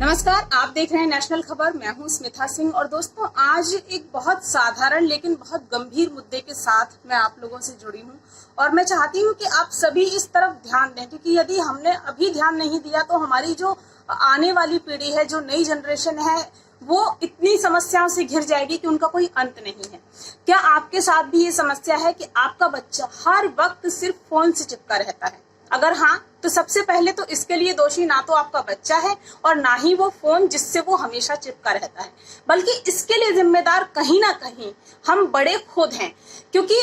नमस्कार, आप देख रहे हैं नेशनल खबर। मैं हूं स्मिता सिंह और दोस्तों आज एक बहुत साधारण लेकिन बहुत गंभीर मुद्दे के साथ मैं आप लोगों से जुड़ी हूं और मैं चाहती हूं कि आप सभी इस तरफ ध्यान दें, क्योंकि यदि हमने अभी ध्यान नहीं दिया तो हमारी जो आने वाली पीढ़ी है, जो नई जनरेशन है, वो इतनी समस्याओं से घिर जाएगी कि उनका कोई अंत नहीं है। क्या आपके साथ भी ये समस्या है कि आपका बच्चा हर वक्त सिर्फ फोन से चिपका रहता है? अगर हाँ, तो सबसे पहले तो इसके लिए दोषी ना तो आपका बच्चा है और ना ही वो फोन जिससे वो हमेशा चिपका रहता है, बल्कि इसके लिए जिम्मेदार कहीं ना कहीं हम बड़े खुद हैं, क्योंकि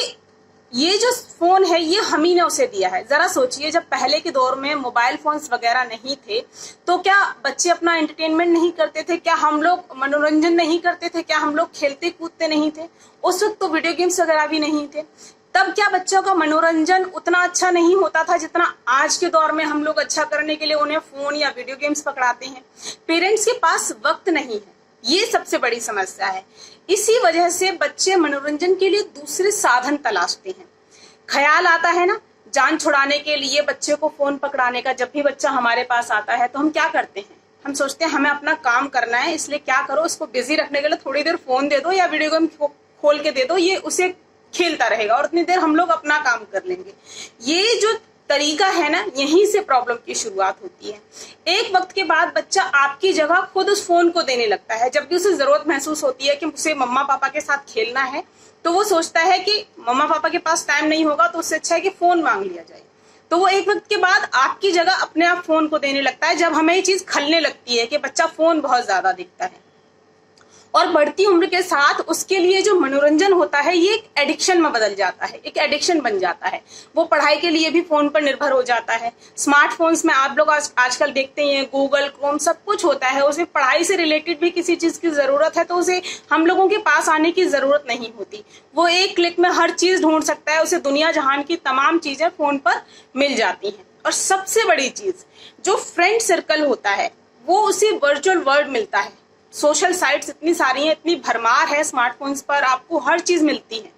ये जो फोन है ये हम ही ने उसे दिया है। जरा सोचिए, जब पहले के दौर में मोबाइल फोन्स वगैरह नहीं थे तो क्या बच्चे अपना एंटरटेनमेंट नहीं करते थे? क्या हम लोग मनोरंजन नहीं करते थे? क्या हम लोग खेलते कूदते नहीं थे? उस वक्त तो वीडियो गेम्स वगैरह भी नहीं थे। तब क्या बच्चों का मनोरंजन उतना अच्छा नहीं होता था जितना आज के दौर में हम लोग अच्छा करने के लिए उन्हें फोन या वीडियो गेम्स पकड़ाते हैं? पेरेंट्स के पास वक्त नहीं है, ये सबसे बड़ी समस्या है। इसी वजह से बच्चे मनोरंजन के लिए दूसरे साधन तलाशते हैं। ख्याल आता है ना, जान छुड़ाने के लिए बच्चे को फोन पकड़ाने का। जब भी बच्चा हमारे पास आता है तो हम क्या करते हैं? हम सोचते हैं हमें अपना काम करना है, इसलिए क्या करो, उसको बिजी रखने के लिए थोड़ी देर फोन दे दो या वीडियो गेम खोल के दे दो, ये उसे खेलता रहेगा और उतनी देर हम लोग अपना काम कर लेंगे। ये जो तरीका है ना, यहीं से प्रॉब्लम की शुरुआत होती है। एक वक्त के बाद बच्चा आपकी जगह खुद उस फोन को देने लगता है। जब भी उसे जरूरत महसूस होती है कि उसे मम्मा पापा के साथ खेलना है, तो वो सोचता है कि मम्मा पापा के पास टाइम नहीं होगा, तो उससे अच्छा है कि फोन मांग लिया जाए। तो वो एक वक्त के बाद आपकी जगह अपने आप फोन को देने लगता है। जब हमें ये चीज खलने लगती है कि बच्चा फोन बहुत ज्यादा देखता है और बढ़ती उम्र के साथ उसके लिए जो मनोरंजन होता है ये एक एडिक्शन में बदल जाता है, एक एडिक्शन बन जाता है। वो पढ़ाई के लिए भी फोन पर निर्भर हो जाता है। स्मार्टफोन्स में आप लोग आजकल देखते हैं गूगल, क्रोम सब कुछ होता है। उसे पढ़ाई से रिलेटेड भी किसी चीज की जरूरत है तो उसे हम लोगों के पास आने की जरूरत नहीं होती। वो एक क्लिक में हर चीज ढूंढ सकता है, उसे दुनिया जहान की तमाम चीजें फोन पर मिल जाती हैं। और सबसे बड़ी चीज, जो फ्रेंड सर्कल होता है वो उसे वर्चुअल वर्ल्ड मिलता है। सोशल साइट्स इतनी सारी हैं, इतनी भरमार है स्मार्टफोन्स पर, आपको हर चीज मिलती है।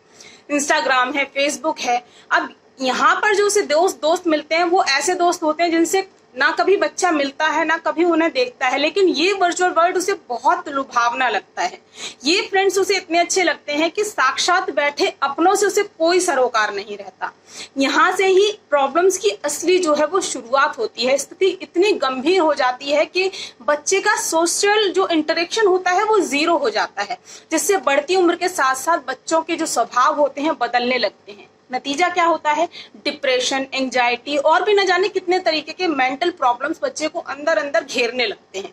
इंस्टाग्राम है, फेसबुक है। अब यहाँ पर जो उसे दोस्त मिलते हैं वो ऐसे दोस्त होते हैं जिनसे ना कभी बच्चा मिलता है ना कभी उन्हें देखता है, लेकिन ये वर्चुअल वर्ल्ड उसे बहुत लुभावना लगता है। ये फ्रेंड्स उसे इतने अच्छे लगते हैं कि साक्षात बैठे अपनों से उसे कोई सरोकार नहीं रहता। यहाँ से ही प्रॉब्लम्स की असली जो है वो शुरुआत होती है। स्थिति इतनी गंभीर हो जाती है कि बच्चे का सोशल जो इंटरेक्शन होता है वो जीरो हो जाता है, जिससे बढ़ती उम्र के साथ साथ बच्चों के जो स्वभाव होते हैं बदलने लगते हैं। नतीजा क्या होता है? डिप्रेशन, एंजाइटी और भी न जाने कितने तरीके के मेंटल प्रॉब्लम्स बच्चे को अंदर अंदर घेरने लगते हैं।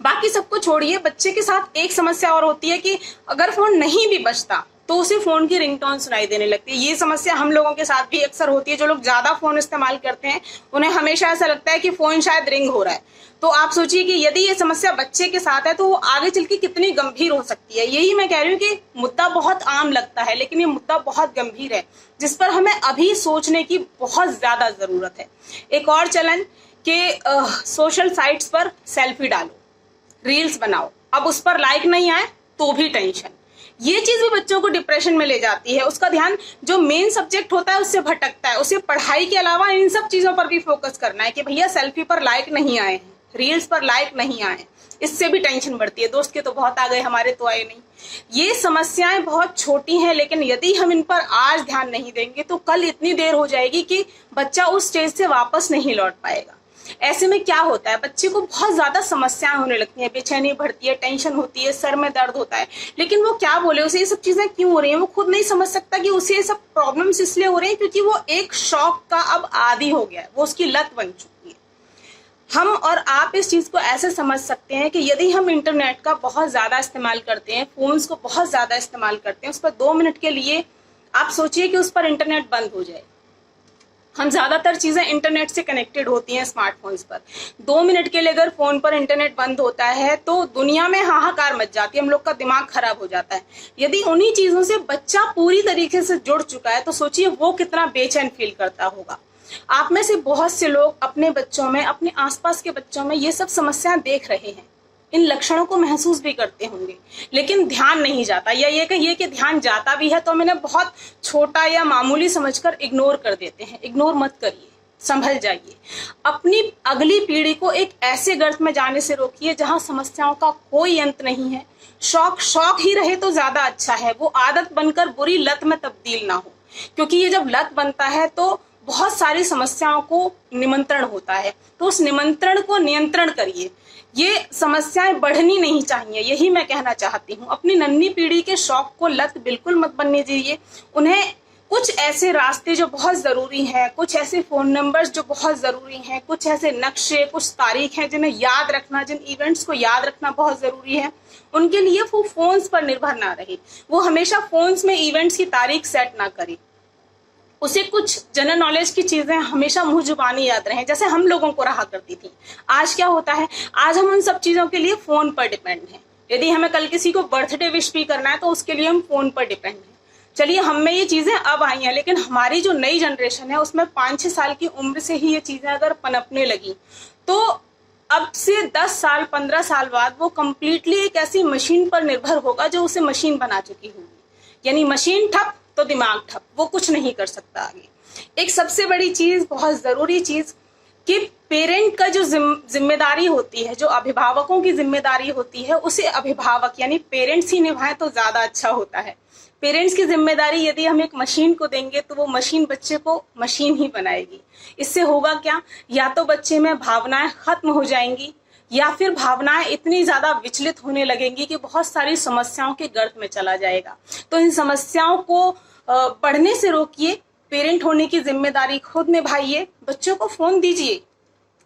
बाकी सबको छोड़िए, बच्चे के साथ एक समस्या और होती है कि अगर फोन नहीं भी बजता तो उसे फोन की रिंगटोन सुनाई देने लगती है। ये समस्या हम लोगों के साथ भी अक्सर होती है। जो लोग ज्यादा फोन इस्तेमाल करते हैं उन्हें हमेशा ऐसा लगता है कि फोन शायद रिंग हो रहा है। तो आप सोचिए कि यदि ये समस्या बच्चे के साथ है तो वो आगे चल के कितनी गंभीर हो सकती है। यही मैं कह रही हूँ कि मुद्दा बहुत आम लगता है लेकिन ये मुद्दा बहुत गंभीर है, जिस पर हमें अभी सोचने की बहुत ज्यादा जरूरत है। एक और चलन कि सोशल साइट्स पर सेल्फी डालो, रील्स बनाओ, अब उस पर लाइक नहीं आए तो भी टेंशन। ये चीज भी बच्चों को डिप्रेशन में ले जाती है। उसका ध्यान जो मेन सब्जेक्ट होता है उससे भटकता है। उसे पढ़ाई के अलावा इन सब चीजों पर भी फोकस करना है कि भैया सेल्फी पर लाइक नहीं आए हैं, रील्स पर लाइक नहीं आए। इससे भी टेंशन बढ़ती है, दोस्त के तो बहुत आ गए, हमारे तो आए नहीं। ये समस्याएं बहुत छोटी हैं, लेकिन यदि हम इन पर आज ध्यान नहीं देंगे तो कल इतनी देर हो जाएगी कि बच्चा उस स्टेज से वापस नहीं लौट पाएगा। ऐसे में क्या होता है, बच्चे को बहुत ज्यादा समस्याएं होने लगती हैं, बेचैनी बढ़ती है, टेंशन होती है, सर में दर्द होता है। लेकिन वो क्या बोले, उसे ये सब चीजें क्यों हो रही हैं? वो खुद नहीं समझ सकता कि उसे ये सब प्रॉब्लम्स इसलिए हो रही हैं क्योंकि वो एक शौक का अब आदी हो गया है, वो उसकी लत बन चुकी है। हम और आप इस चीज को ऐसे समझ सकते हैं कि यदि हम इंटरनेट का बहुत ज्यादा इस्तेमाल करते हैं, फोन्स को बहुत ज्यादा इस्तेमाल करते हैं, उस पर 2 मिनट के लिए आप सोचिए कि उस पर इंटरनेट बंद हो जाए। हम ज्यादातर चीजें इंटरनेट से कनेक्टेड होती हैं स्मार्टफोन्स पर। 2 मिनट के लिए अगर फोन पर इंटरनेट बंद होता है तो दुनिया में हाहाकार मच जाती है, हम लोग का दिमाग खराब हो जाता है। यदि उन्हीं चीजों से बच्चा पूरी तरीके से जुड़ चुका है तो सोचिए वो कितना बेचैन फील करता होगा। आप में से बहुत से लोग अपने बच्चों में, अपने आसपास के बच्चों में ये सब समस्याएं देख रहे हैं, इन लक्षणों को महसूस भी करते होंगे, लेकिन ध्यान नहीं जाता, या ये कहिए कि ध्यान जाता भी है तो हम इन्हें बहुत छोटा या मामूली समझकर इग्नोर कर देते हैं। इग्नोर मत करिए, संभल जाइए। अपनी अगली पीढ़ी को एक ऐसे गर्त में जाने से रोकिए जहां समस्याओं का कोई अंत नहीं है। शौक शौक ही रहे तो ज्यादा अच्छा है, वो आदत बनकर बुरी लत में तब्दील ना हो, क्योंकि ये जब लत बनता है तो बहुत सारी समस्याओं को निमंत्रण होता है। तो उस निमंत्रण को नियंत्रण करिए। ये समस्याएं बढ़नी नहीं चाहिए, यही मैं कहना चाहती हूँ। अपनी नन्ही पीढ़ी के शौक को लत बिल्कुल मत बनने दीजिए। उन्हें कुछ ऐसे रास्ते जो बहुत जरूरी हैं, कुछ ऐसे फोन नंबर्स जो बहुत जरूरी हैं, कुछ ऐसे नक्शे, कुछ तारीख हैं जिन्हें याद रखना, जिन इवेंट्स को याद रखना बहुत जरूरी है, उनके लिए वो फोन्स पर निर्भर ना रहे। वो हमेशा फोन्स में इवेंट्स की तारीख सेट ना करे। उसे कुछ जनरल नॉलेज की चीजें हमेशा मुंह जुबानी याद रहे, जैसे हम लोगों को रहा करती थी। आज क्या होता है, आज हम उन सब चीजों के लिए फोन पर डिपेंड हैं। यदि हमें कल किसी को बर्थडे विश भी करना है तो उसके लिए हम फोन पर डिपेंड हैं। चलिए, हम में ये चीजें अब आई हैं, लेकिन हमारी जो नई जनरेशन है उसमें 5-6 साल की उम्र से ही ये चीजें अगर पनपने लगी तो अब से 10 साल 15 साल बाद वो कंप्लीटली एक ऐसी मशीन पर निर्भर होगा जो उसे मशीन बना चुकी होगी। यानी मशीन ठप तो दिमाग ठप, वो कुछ नहीं कर सकता आगे। एक सबसे बड़ी चीज, बहुत जरूरी चीज, कि पेरेंट का जो जिम्मेदारी होती है, जो अभिभावकों की जिम्मेदारी होती है, उसे अभिभावक यानी पेरेंट्स ही निभाएं तो ज्यादा अच्छा होता है। पेरेंट्स की जिम्मेदारी यदि हम एक मशीन को देंगे तो वो मशीन बच्चे को मशीन ही बनाएगी। इससे होगा क्या, या तो बच्चे में भावनाएं खत्म हो जाएंगी, या फिर भावनाएं इतनी ज्यादा विचलित होने लगेंगी कि बहुत सारी समस्याओं के गर्त में चला जाएगा। तो इन समस्याओं को बढ़ने से रोकिए। पेरेंट होने की जिम्मेदारी खुद निभाइए। बच्चों को फोन दीजिए,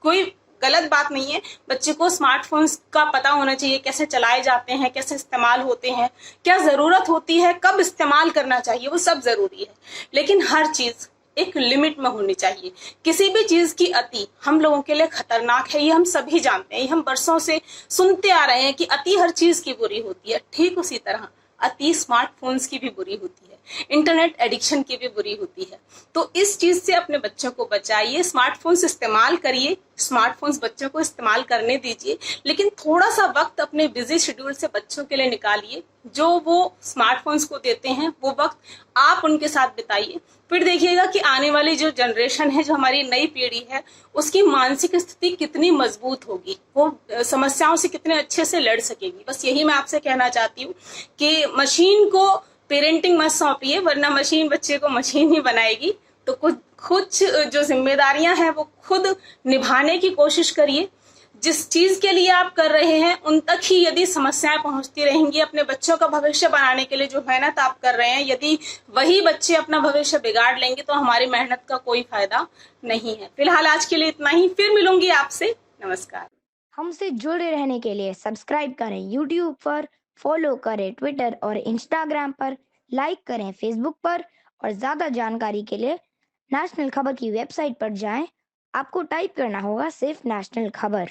कोई गलत बात नहीं है। बच्चे को स्मार्टफोन्स का पता होना चाहिए, कैसे चलाए जाते हैं, कैसे इस्तेमाल होते हैं, क्या जरूरत होती है, कब इस्तेमाल करना चाहिए, वो सब जरूरी है। लेकिन हर चीज एक लिमिट में होनी चाहिए। किसी भी चीज की अति हम लोगों के लिए खतरनाक है, ये हम सभी जानते हैं। हम बरसों से सुनते आ रहे हैं कि अति हर चीज की बुरी होती है। ठीक उसी तरह अति स्मार्टफोन्स की भी बुरी होती है, इंटरनेट एडिक्शन की भी बुरी होती है। तो इस चीज से अपने बच्चों को बचाइए। स्मार्टफोन्स इस्तेमाल करिए, स्मार्टफोन्स बच्चों को इस्तेमाल करने दीजिए, लेकिन थोड़ा सा वक्त अपने बिजी शेड्यूल से बच्चों के लिए निकालिए। जो वो स्मार्टफोन्स को देते हैं वो वक्त आप उनके साथ बिताइए। फिर देखिएगा कि आने वाली जो जनरेशन है, जो हमारी नई पीढ़ी है, उसकी मानसिक स्थिति कितनी मजबूत होगी, वो समस्याओं से कितने अच्छे से लड़ सकेगी। बस यही मैं आपसे कहना चाहती हूँ कि मशीन को पेरेंटिंग मत सौंपिए, वरना मशीन बच्चे को मशीन ही बनाएगी। तो कुछ जो जिम्मेदारियां हैं वो खुद निभाने की कोशिश करिए। जिस चीज के लिए आप कर रहे हैं उन तक ही यदि समस्याएं पहुंचती रहेंगी, अपने बच्चों का भविष्य बनाने के लिए जो मेहनत आप कर रहे हैं, यदि वही बच्चे अपना भविष्य बिगाड़ लेंगे तो हमारी मेहनत का कोई फायदा नहीं है। फिलहाल आज के लिए इतना ही, फिर मिलूंगी आपसे। नमस्कार। हमसे जुड़े रहने के लिए सब्सक्राइब करें यूट्यूब पर, फॉलो करें ट्विटर और इंस्टाग्राम पर, लाइक करें फेसबुक पर, और ज़्यादा जानकारी के लिए नेशनल खबर की वेबसाइट पर जाएं। आपको टाइप करना होगा सिर्फ नेशनल खबर।